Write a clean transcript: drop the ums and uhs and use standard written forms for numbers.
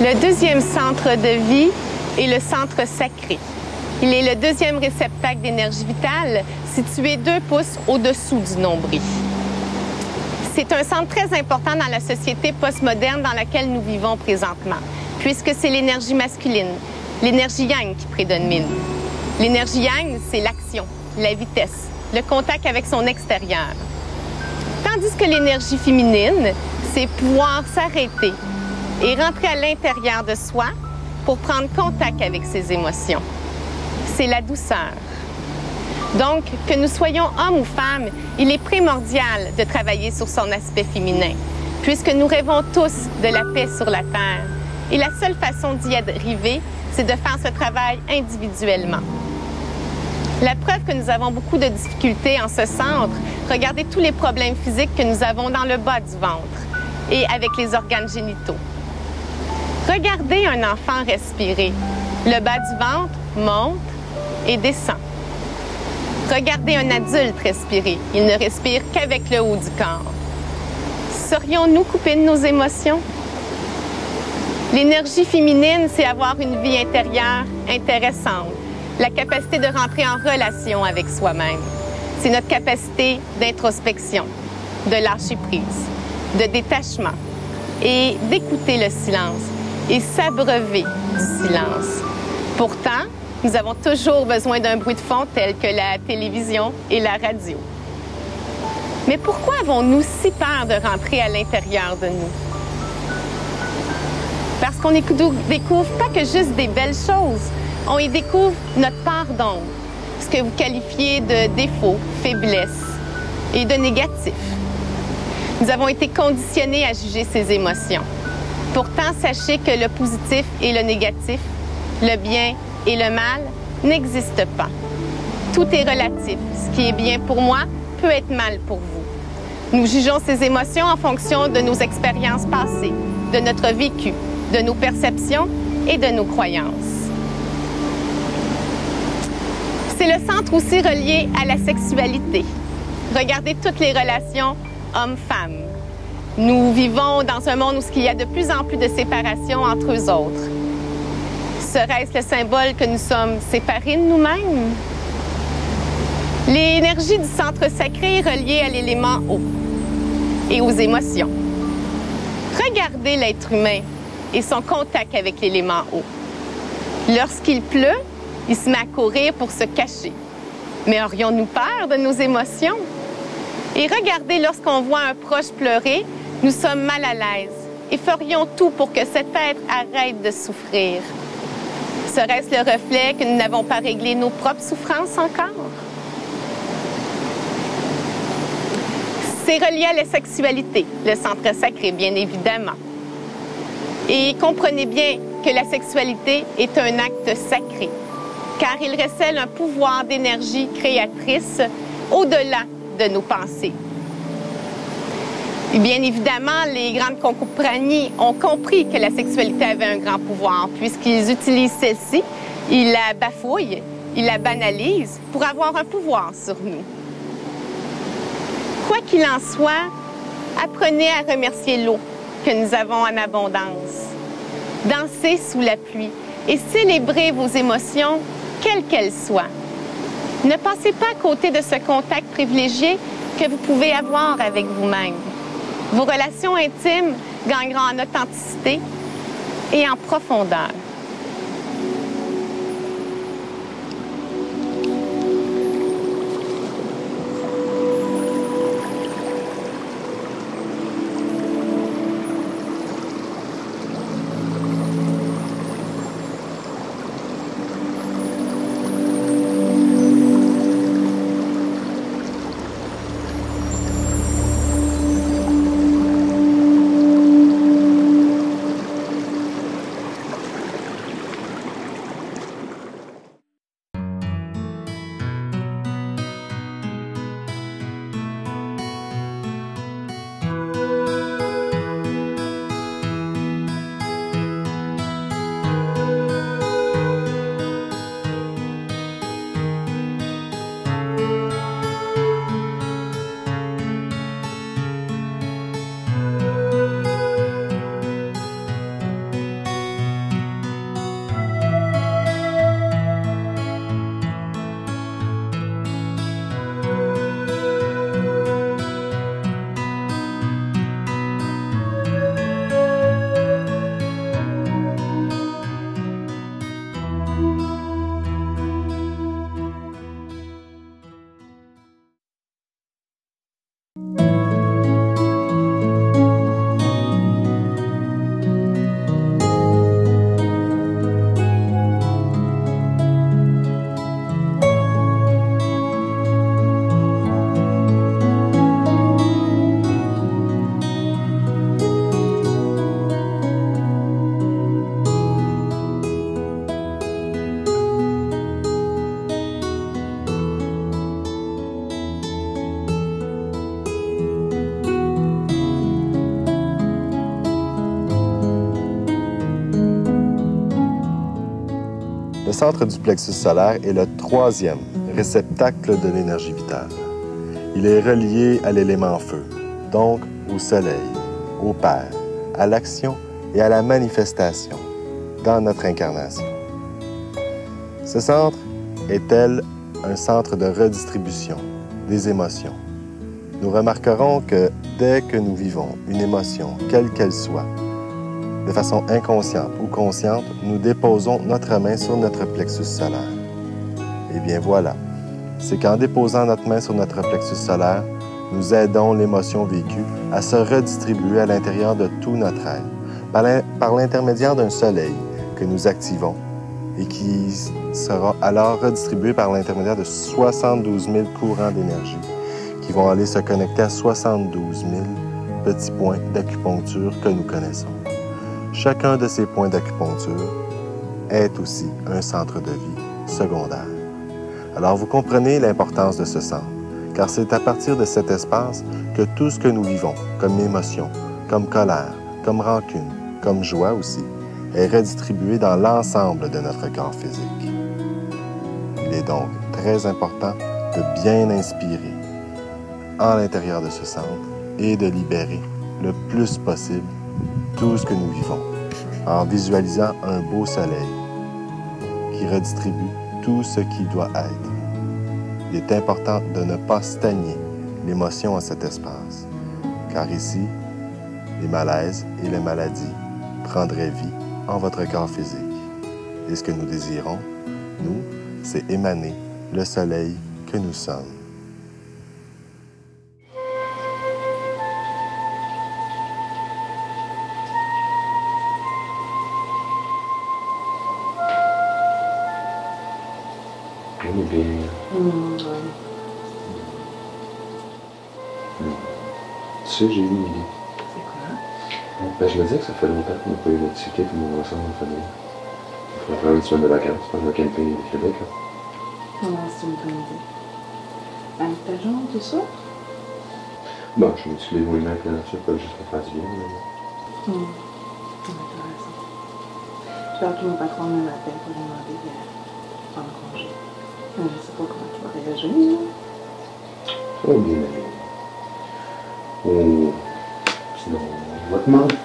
Le deuxième centre de vie est le centre sacré. Il est le deuxième réceptacle d'énergie vitale, situé 2 pouces au-dessous du nombril. C'est un centre très important dans la société postmoderne dans laquelle nous vivons présentement, puisque c'est l'énergie masculine, l'énergie yang qui prédomine. L'énergie yang, c'est l'action, la vitesse, le contact avec son extérieur. Tandis que l'énergie féminine, c'est pouvoir s'arrêter et rentrer à l'intérieur de soi pour prendre contact avec ses émotions. C'est la douceur. Donc, que nous soyons hommes ou femmes, il est primordial de travailler sur son aspect féminin, puisque nous rêvons tous de la paix sur la Terre. Et la seule façon d'y arriver, c'est de faire ce travail individuellement. La preuve que nous avons beaucoup de difficultés en ce centre, regardez tous les problèmes physiques que nous avons dans le bas du ventre et avec les organes génitaux. Regardez un enfant respirer. Le bas du ventre monte et descend. Regardez un adulte respirer. Il ne respire qu'avec le haut du corps. Serions-nous coupés de nos émotions? L'énergie féminine, c'est avoir une vie intérieure intéressante, la capacité de rentrer en relation avec soi-même. C'est notre capacité d'introspection, de lâcher prise, de détachement et d'écouter le silence et s'abreuver du silence. Pourtant, nous avons toujours besoin d'un bruit de fond tel que la télévision et la radio. Mais pourquoi avons-nous si peur de rentrer à l'intérieur de nous? Parce qu'on ne découvre pas que juste des belles choses. On y découvre notre part d'ombre, ce que vous qualifiez de défaut, faiblesse et de négatif. Nous avons été conditionnés à juger ces émotions. Pourtant, sachez que le positif et le négatif, le bien et le mal n'existent pas. Tout est relatif. Ce qui est bien pour moi peut être mal pour vous. Nous jugeons ces émotions en fonction de nos expériences passées, de notre vécu, de nos perceptions et de nos croyances. C'est le centre aussi relié à la sexualité. Regardez toutes les relations hommes-femmes. Nous vivons dans un monde où il y a de plus en plus de séparation entre eux autres. Serait-ce le symbole que nous sommes séparés de nous-mêmes? L'énergie du centre sacré est reliée à l'élément eau et aux émotions. Regardez l'être humain et son contact avec l'élément eau. Lorsqu'il pleut, il se met à courir pour se cacher. Mais aurions-nous peur de nos émotions? Et regardez, lorsqu'on voit un proche pleurer, nous sommes mal à l'aise et ferions tout pour que cet être arrête de souffrir. Serait-ce le reflet que nous n'avons pas réglé nos propres souffrances encore? C'est relié à la sexualité, le centre sacré, bien évidemment. Et comprenez bien que la sexualité est un acte sacré, car il recèle un pouvoir d'énergie créatrice au-delà de nos pensées. Et bien évidemment, les grandes compagnies ont compris que la sexualité avait un grand pouvoir, puisqu'ils utilisent celle-ci, ils la bafouillent, ils la banalisent pour avoir un pouvoir sur nous. Quoi qu'il en soit, apprenez à remercier l'eau que nous avons en abondance. Dansez sous la pluie et célébrez vos émotions, quelles qu'elles soient. Ne passez pas à côté de ce contact privilégié que vous pouvez avoir avec vous-même. Vos relations intimes gagneront en authenticité et en profondeur. centre du plexus solaire est le troisième réceptacle de l'énergie vitale. Il est relié à l'élément feu, donc au soleil, au Père, à l'action et à la manifestation dans notre incarnation. Ce centre est tel un centre de redistribution des émotions. Nous remarquerons que dès que nous vivons une émotion, quelle qu'elle soit, de façon inconsciente ou consciente, nous déposons notre main sur notre plexus solaire. Eh bien voilà, c'est qu'en déposant notre main sur notre plexus solaire, nous aidons l'émotion vécue à se redistribuer à l'intérieur de tout notre être, par l'intermédiaire d'un soleil que nous activons et qui sera alors redistribué par l'intermédiaire de 72 000 courants d'énergie qui vont aller se connecter à 72 000 petits points d'acupuncture que nous connaissons. Chacun de ces points d'acupuncture est aussi un centre de vie secondaire. Alors vous comprenez l'importance de ce centre, car c'est à partir de cet espace que tout ce que nous vivons, comme émotion, comme colère, comme rancune, comme joie aussi, est redistribué dans l'ensemble de notre corps physique. Il est donc très important de bien inspirer en l'intérieur de ce centre et de libérer le plus possible tout ce que nous vivons en visualisant un beau soleil qui redistribue tout ce qui doit être. Il est important de ne pas stagner l'émotion à cet espace, car ici, les malaises et les maladies prendraient vie en votre corps physique. Et ce que nous désirons, nous, c'est émaner le soleil que nous sommes. On est bien. Tu sais, j'ai eu une idée. C'est quoi? Ben, je me disais que ça fait longtemps qu'on n'a pas eu une activité tout le monde ensemble en famille. Il faudrait faire une semaine de vacances, faire un camping au Québec. Là. Non, c'est une bonne idée. Avec ta jambe, tout ça? Bon, je me suis levé moi-même avec la nature, pas juste pour faire du bien. Mais... Non, t'as raison. J'espère que mon patron me m'appelle pour lui demander de prendre congé. Mais je sais pas comment tu vas réagir. Ça va bien aller. Oh, sinon, on va te demander.